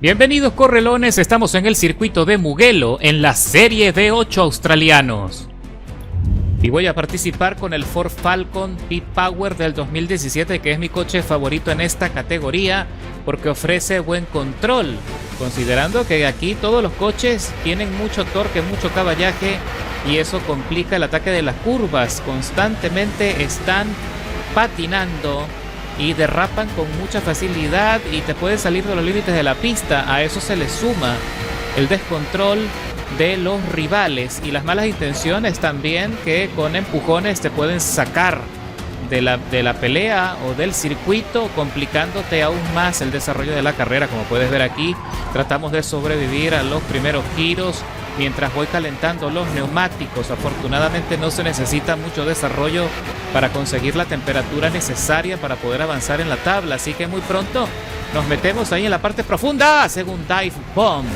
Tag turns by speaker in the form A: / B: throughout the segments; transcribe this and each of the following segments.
A: Bienvenidos correlones, estamos en el circuito de Mugello en la serie de 8 australianos. Y voy a participar con el Ford Falcon P-Power del 2017, que es mi coche favorito en esta categoría porque ofrece buen control, considerando que aquí todos los coches tienen mucho torque, mucho caballaje, y eso complica el ataque de las curvas. Constantemente están patinando y derrapan con mucha facilidad y te puedes salir de los límites de la pista. A eso se le suma el descontrol de los rivales y las malas intenciones también, que con empujones te pueden sacar de la pelea o del circuito, complicándote aún más el desarrollo de la carrera. Como puedes ver aquí, tratamos de sobrevivir a los primeros giros mientras voy calentando los neumáticos. Afortunadamente no se necesita mucho desarrollo para conseguir la temperatura necesaria para poder avanzar en la tabla, así que muy pronto nos metemos ahí en la parte profunda, según Dive Bomb.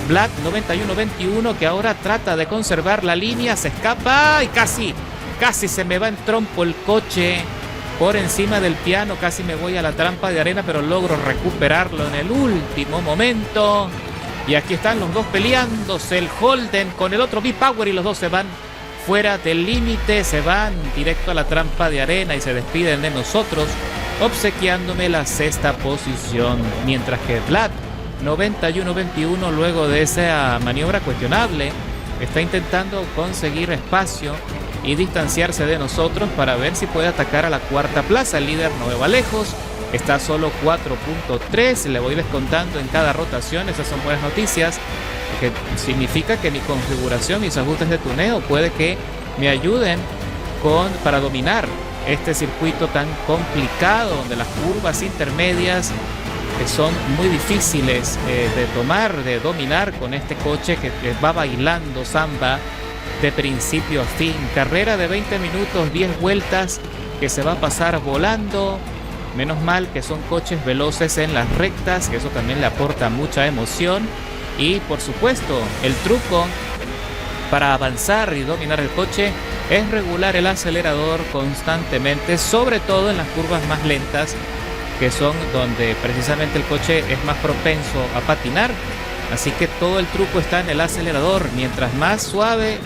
A: Black 9121, que ahora trata de conservar la línea, se escapa y casi se me va en trompo el coche por encima del piano. Casi me voy a la trampa de arena, pero logro recuperarlo en el último momento. Y aquí están los dos peleándose, el Holden con el otro V-Power, y los dos se van fuera del límite, se van directo a la trampa de arena y se despiden de nosotros, obsequiándome la sexta posición. Mientras que Vlad 9121, luego de esa maniobra cuestionable, está intentando conseguir espacio y distanciarse de nosotros para ver si puede atacar a la cuarta plaza. El líder no va lejos, está solo 4.3, le voy descontando en cada rotación. Esas son buenas noticias, que significa que mi configuración, mis ajustes de tuneo puede que me ayuden para dominar este circuito tan complicado, donde las curvas intermedias que son muy difíciles de dominar con este coche que va bailando samba de principio a fin. Carrera de 20 minutos, 10 vueltas, que se va a pasar volando. Menos mal que son coches veloces en las rectas, que eso también le aporta mucha emoción. Y por supuesto, el truco para avanzar y dominar el coche es regular el acelerador constantemente, sobre todo en las curvas más lentas, que son donde precisamente el coche es más propenso a patinar. Así que todo el truco está en el acelerador. Mientras más suave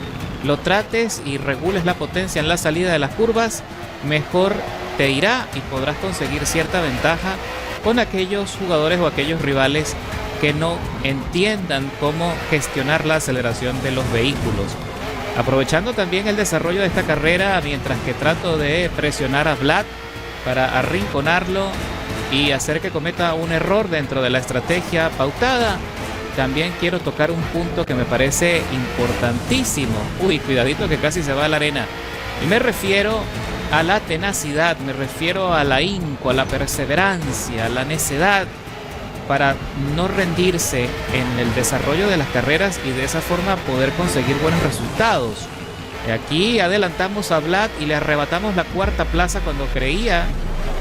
A: lo trates y regules la potencia en la salida de las curvas, mejor te irá y podrás conseguir cierta ventaja con aquellos jugadores o aquellos rivales que no entiendan cómo gestionar la aceleración de los vehículos. Aprovechando también el desarrollo de esta carrera, mientras que trato de presionar a Vlad para arrinconarlo y hacer que cometa un error dentro de la estrategia pautada, también quiero tocar un punto que me parece importantísimo. Uy, cuidadito que casi se va a la arena. Y me refiero a la tenacidad, me refiero al ahínco, a la perseverancia, a la necedad para no rendirse en el desarrollo de las carreras y de esa forma poder conseguir buenos resultados. Aquí adelantamos a Vlad y le arrebatamos la cuarta plaza cuando creía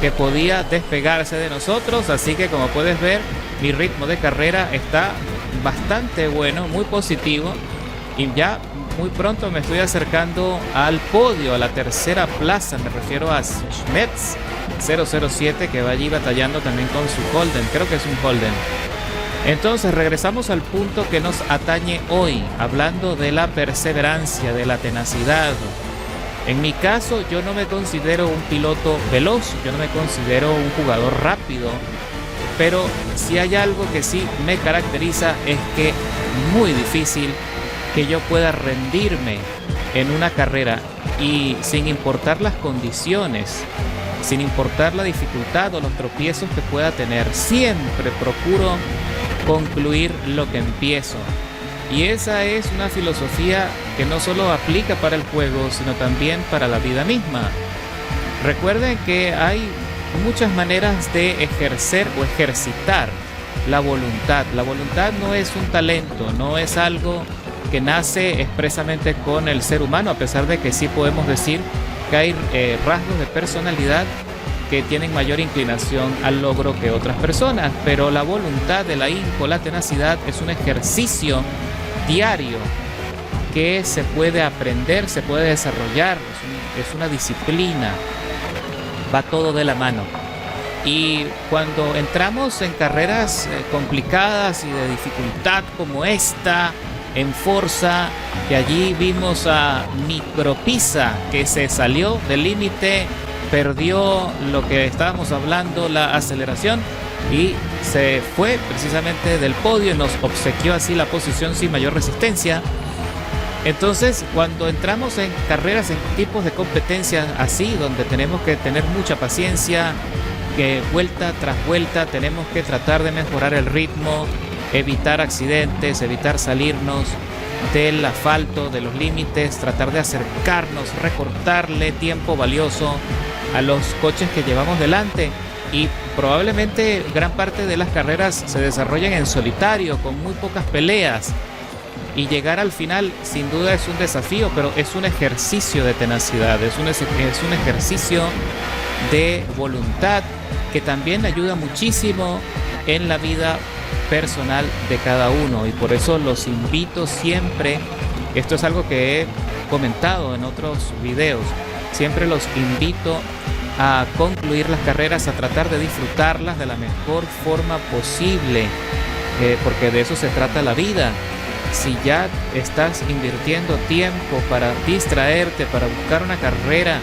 A: que podía despegarse de nosotros. Así que, como puedes ver, mi ritmo de carrera está bastante bueno, muy positivo, y ya muy pronto me estoy acercando al podio, a la tercera plaza. Me refiero a Schmetz 007, que va allí batallando también con su Holden, creo que es un Holden. Entonces regresamos al punto que nos atañe hoy, hablando de la perseverancia, de la tenacidad. En mi caso, yo no me considero un piloto veloz, yo no me considero un jugador rápido, pero si hay algo que sí me caracteriza es que es muy difícil que yo pueda rendirme en una carrera, y sin importar las condiciones, sin importar la dificultad o los tropiezos que pueda tener, siempre procuro concluir lo que empiezo. Y esa es una filosofía que no solo aplica para el juego, sino también para la vida misma. Recuerden que hay muchas maneras de ejercer o ejercitar la voluntad. La voluntad no es un talento, no es algo que nace expresamente con el ser humano, a pesar de que sí podemos decir que hay rasgos de personalidad que tienen mayor inclinación al logro que otras personas, pero la voluntad, el ahínco, la tenacidad es un ejercicio diario que se puede aprender, se puede desarrollar, es una disciplina, va todo de la mano. Y cuando entramos en carreras complicadas y de dificultad como esta, en Forza, que allí vimos a Micropisa que se salió del límite, perdió lo que estábamos hablando, la aceleración, y se fue precisamente del podio y nos obsequió así la posición sin mayor resistencia. Entonces, cuando entramos en carreras, en tipos de competencias así, donde tenemos que tener mucha paciencia, que vuelta tras vuelta tenemos que tratar de mejorar el ritmo, evitar accidentes, evitar salirnos del asfalto, de los límites, tratar de acercarnos, recortarle tiempo valioso a los coches que llevamos delante. Y probablemente gran parte de las carreras se desarrollan en solitario, con muy pocas peleas. Y llegar al final sin duda es un desafío, pero es un ejercicio de tenacidad, es un ejercicio de voluntad que también ayuda muchísimo en la vida personal de cada uno. Y por eso los invito siempre, esto es algo que he comentado en otros videos, siempre los invito a concluir las carreras, a tratar de disfrutarlas de la mejor forma posible, porque de eso se trata la vida. Si ya estás invirtiendo tiempo para distraerte, para buscar una carrera,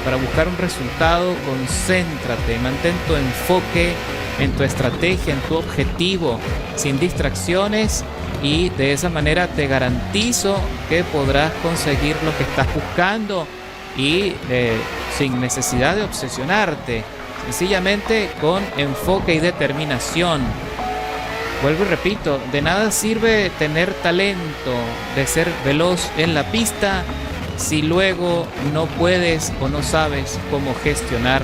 A: para buscar un resultado, concéntrate, mantén tu enfoque en tu estrategia, en tu objetivo, sin distracciones, y de esa manera te garantizo que podrás conseguir lo que estás buscando y sin necesidad de obsesionarte, sencillamente con enfoque y determinación. Vuelvo y repito, de nada sirve tener talento de ser veloz en la pista si luego no puedes o no sabes cómo gestionar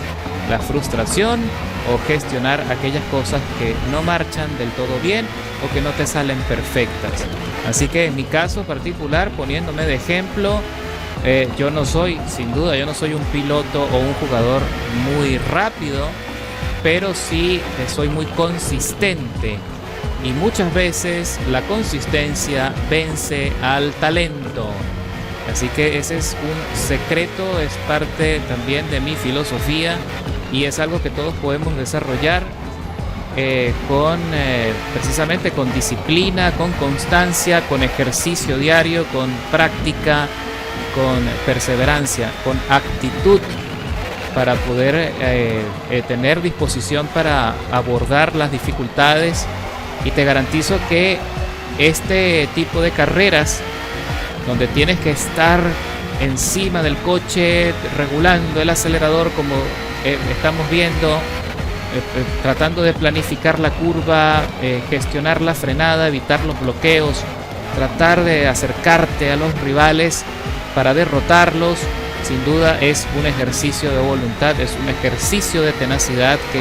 A: la frustración o gestionar aquellas cosas que no marchan del todo bien o que no te salen perfectas. Así que en mi caso particular, poniéndome de ejemplo, yo no soy, sin duda, yo no soy un piloto o un jugador muy rápido, pero sí soy muy consistente. Y muchas veces la consistencia vence al talento. Así que ese es un secreto, es parte también de mi filosofía y es algo que todos podemos desarrollar precisamente con disciplina, con constancia, con ejercicio diario, con práctica, con perseverancia, con actitud, para poder tener disposición para abordar las dificultades. Y te garantizo que este tipo de carreras, donde tienes que estar encima del coche, regulando el acelerador como estamos viendo, tratando de planificar la curva, gestionar la frenada, evitar los bloqueos, tratar de acercarte a los rivales para derrotarlos, sin duda es un ejercicio de voluntad, es un ejercicio de tenacidad que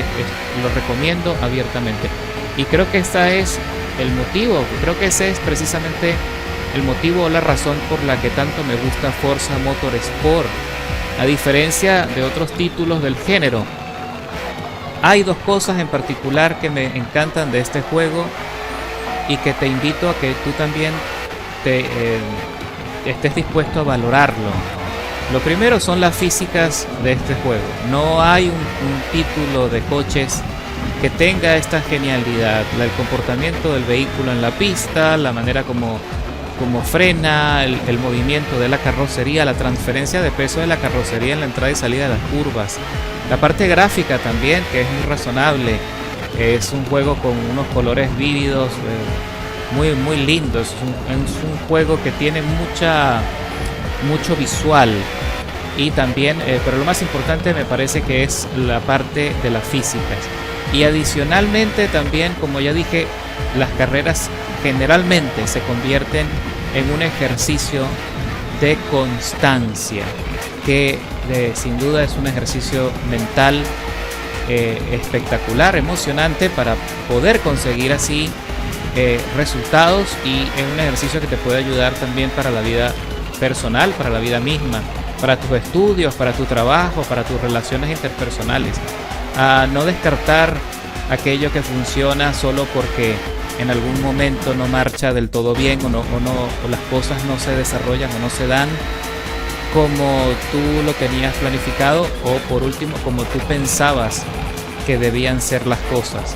A: lo recomiendo abiertamente. Y creo que este es el motivo, creo que ese es precisamente el motivo o la razón por la que tanto me gusta Forza Motorsport. A diferencia de otros títulos del género, hay dos cosas en particular que me encantan de este juego y que te invito a que tú también estés dispuesto a valorarlo. Lo primero son las físicas de este juego. No hay un título de coches que tenga esta genialidad, el comportamiento del vehículo en la pista, la manera como frena, el movimiento de la carrocería, la transferencia de peso de la carrocería en la entrada y salida de las curvas, la parte gráfica también, que es muy razonable. Es un juego con unos colores vívidos, muy muy lindo. Es un juego que tiene mucho visual. Y también, pero lo más importante me parece que es la parte de las físicas. Y adicionalmente también, como ya dije, las carreras generalmente se convierten en un ejercicio de constancia, que sin duda es un ejercicio mental espectacular, emocionante, para poder conseguir así resultados, y es un ejercicio que te puede ayudar también para la vida personal, para la vida misma, para tus estudios, para tu trabajo, para tus relaciones interpersonales. A no descartar aquello que funciona solo porque en algún momento no marcha del todo bien o las cosas no se desarrollan o no se dan como tú lo tenías planificado, o por último como tú pensabas que debían ser las cosas.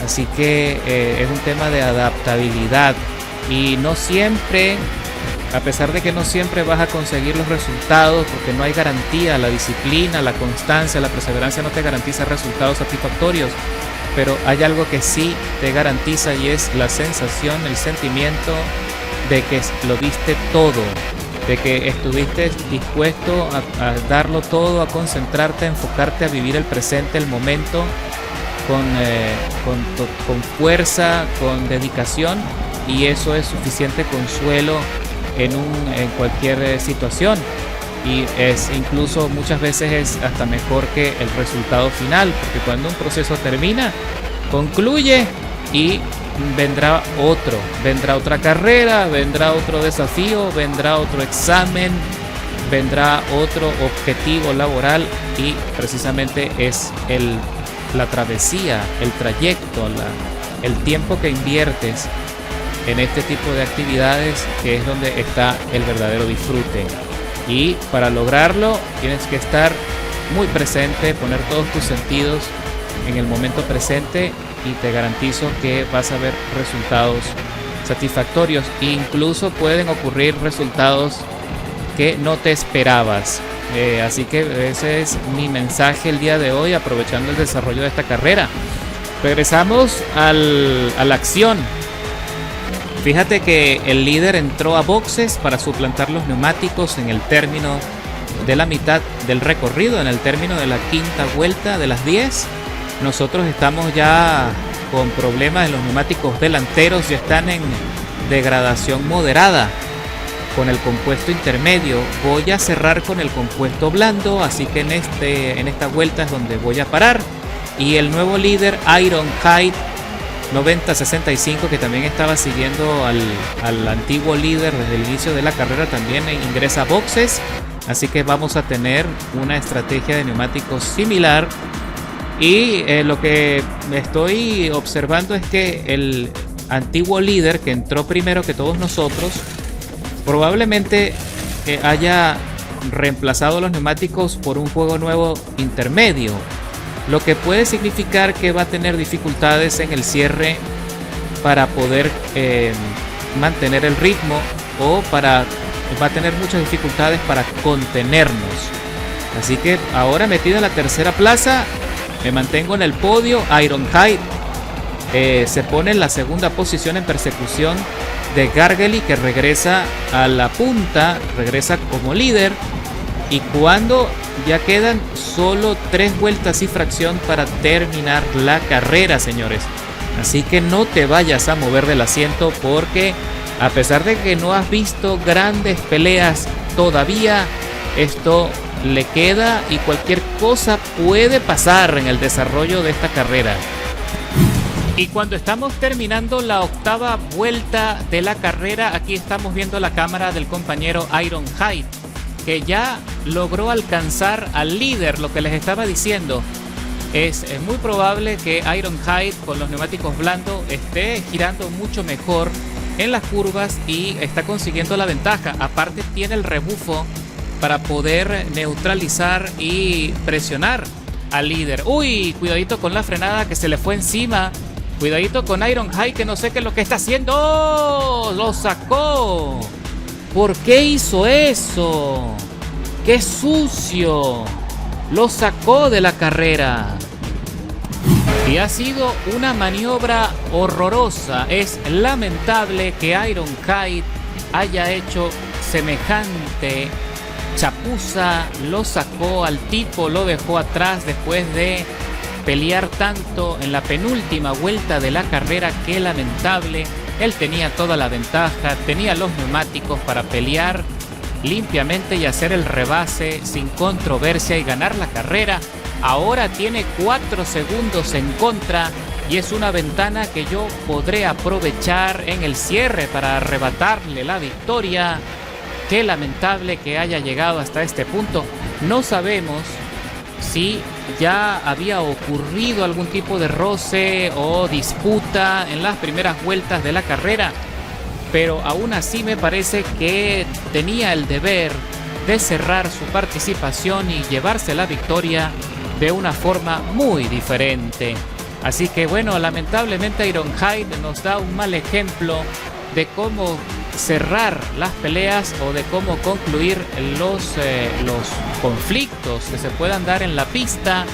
A: Así que es un tema de adaptabilidad y no siempre, a pesar de que no siempre vas a conseguir los resultados, porque no hay garantía, la disciplina, la constancia, la perseverancia no te garantiza resultados satisfactorios, pero hay algo que sí te garantiza y es la sensación, el sentimiento de que lo diste todo, de que estuviste dispuesto a darlo todo, a concentrarte, a enfocarte, a vivir el presente, el momento con fuerza, con dedicación, y eso es suficiente consuelo en cualquier situación, y es incluso muchas veces es hasta mejor que el resultado final, porque cuando un proceso termina, concluye y vendrá otra carrera, vendrá otro desafío, vendrá otro examen, vendrá otro objetivo laboral, y precisamente es la travesía, el trayecto, el tiempo que inviertes en este tipo de actividades que es donde está el verdadero disfrute. Y para lograrlo tienes que estar muy presente, poner todos tus sentidos en el momento presente, y te garantizo que vas a ver resultados satisfactorios. Incluso pueden ocurrir resultados que no te esperabas. Así que ese es mi mensaje el día de hoy, aprovechando el desarrollo de esta carrera. Regresamos a la acción. Fíjate que el líder entró a boxes para suplantar los neumáticos en el término de la mitad del recorrido, en el término de la quinta vuelta de las 10. Nosotros estamos ya con problemas en los neumáticos delanteros, ya están en degradación moderada con el compuesto intermedio. Voy a cerrar con el compuesto blando, así que en esta vuelta es donde voy a parar. Y el nuevo líder, Ironhide 9065, que también estaba siguiendo al antiguo líder desde el inicio de la carrera, también ingresa a boxes. Así que vamos a tener una estrategia de neumáticos similar. Y lo que estoy observando es que el antiguo líder, que entró primero que todos nosotros, probablemente haya reemplazado los neumáticos por un juego nuevo intermedio, lo que puede significar que va a tener dificultades en el cierre para poder mantener el ritmo, o va a tener muchas dificultades para contenernos. Así que ahora, metido en la tercera plaza, me mantengo en el podio. Ironhide se pone en la segunda posición en persecución de Gargely, que regresa a la punta, regresa como líder. Y cuando ya quedan solo 3 vueltas y fracción para terminar la carrera, señores. Así que no te vayas a mover del asiento, porque a pesar de que no has visto grandes peleas todavía, esto le queda y cualquier cosa puede pasar en el desarrollo de esta carrera. Y cuando estamos terminando la octava vuelta de la carrera, aquí estamos viendo la cámara del compañero Ironhide, que ya logró alcanzar al líder. Lo que les estaba diciendo es muy probable que Ironhide con los neumáticos blandos esté girando mucho mejor en las curvas y está consiguiendo la ventaja. Aparte tiene el rebufo para poder neutralizar y presionar al líder. Uy, cuidadito con la frenada que se le fue encima. Cuidadito con Ironhide, que no sé qué es lo que está haciendo. ¡Oh! ¡Lo sacó! ¿Por qué hizo eso? ¡Qué sucio! Lo sacó de la carrera. Y ha sido una maniobra horrorosa. Es lamentable que Ironhide haya hecho semejante chapuza. Lo sacó al tipo, lo dejó atrás después de pelear tanto en la penúltima vuelta de la carrera. Qué lamentable. Él tenía toda la ventaja, tenía los neumáticos para pelear limpiamente y hacer el rebase sin controversia y ganar la carrera. Ahora tiene 4 segundos en contra y es una ventana que yo podré aprovechar en el cierre para arrebatarle la victoria. Qué lamentable que haya llegado hasta este punto. No sabemos si ya había ocurrido algún tipo de roce o disputa en las primeras vueltas de la carrera, pero aún así me parece que tenía el deber de cerrar su participación y llevarse la victoria de una forma muy diferente. Así que bueno, lamentablemente Ironhide nos da un mal ejemplo de cómo cerrar las peleas o de cómo concluir los conflictos que se puedan dar en la pista.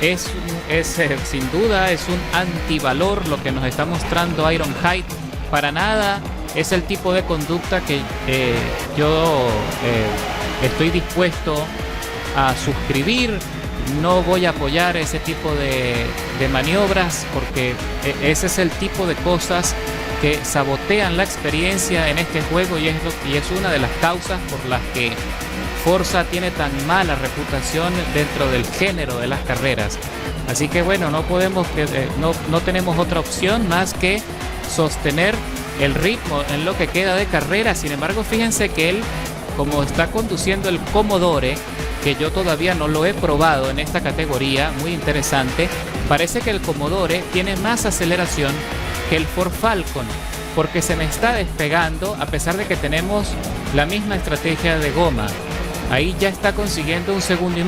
A: Sin duda es un antivalor lo que nos está mostrando Ironhide. Para nada es el tipo de conducta que yo estoy dispuesto a suscribir. No voy a apoyar ese tipo de maniobras, porque ese es el tipo de cosas que sabotean la experiencia en este juego, y es una de las causas por las que Forza tiene tan mala reputación dentro del género de las carreras. Así que bueno, no tenemos otra opción más que sostener el ritmo en lo que queda de carrera. Sin embargo, fíjense que él, como está conduciendo el Commodore, que yo todavía no lo he probado en esta categoría, muy interesante, parece que el Commodore tiene más aceleración que el Ford Falcon, porque se me está despegando a pesar de que tenemos la misma estrategia de goma. Ahí ya está consiguiendo 1,5 segundos.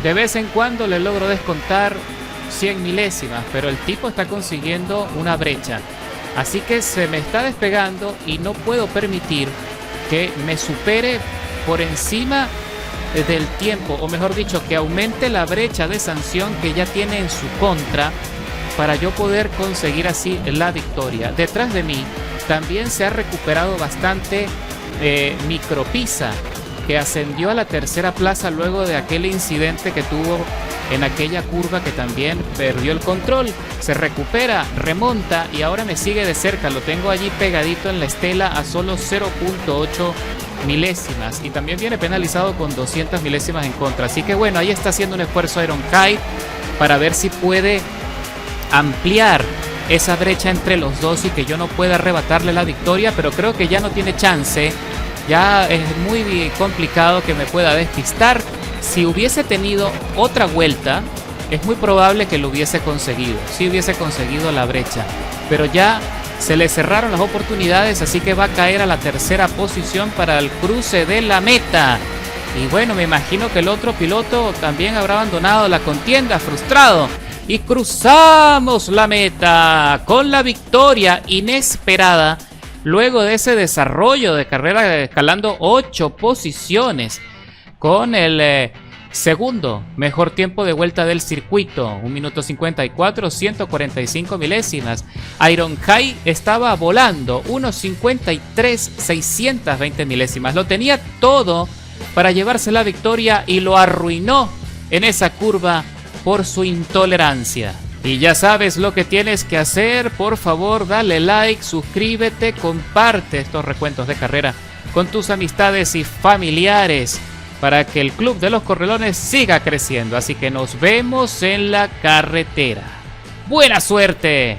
A: De vez en cuando le logro descontar 100 milésimas, pero el tipo está consiguiendo una brecha. Así que se me está despegando y no puedo permitir que me supere por encima del tiempo, o mejor dicho, que aumente la brecha de sanción que ya tiene en su contra, para yo poder conseguir así la victoria. Detrás de mí también se ha recuperado bastante Micropisa, que ascendió a la tercera plaza luego de aquel incidente que tuvo en aquella curva, que también perdió el control. Se recupera, remonta y ahora me sigue de cerca. Lo tengo allí pegadito en la estela a solo 0.8 milésimas, y también viene penalizado con 200 milésimas en contra. Así que bueno, ahí está haciendo un esfuerzo Ironhide para ver si puede ampliar esa brecha entre los dos y que yo no pueda arrebatarle la victoria, pero creo que ya no tiene chance. Ya es muy complicado que me pueda despistar. Si hubiese tenido otra vuelta, es muy probable que lo hubiese conseguido, si hubiese conseguido la brecha, pero ya se le cerraron las oportunidades, así que va a caer a la tercera posición para el cruce de la meta. Y bueno, me imagino que el otro piloto también habrá abandonado la contienda, frustrado. Y cruzamos la meta con la victoria inesperada, luego de ese desarrollo de carrera escalando 8 posiciones, con el segundo mejor tiempo de vuelta del circuito, 1 minuto 54, 145 milésimas. Ironhide estaba volando 1.53, 620 milésimas. Lo tenía todo para llevarse la victoria y lo arruinó en esa curva por su intolerancia. Y ya sabes lo que tienes que hacer. Por favor, dale like, suscríbete, comparte estos recuentos de carrera con tus amistades y familiares para que el Club de los Correlones siga creciendo. Así que nos vemos en la carretera. ¡Buena suerte!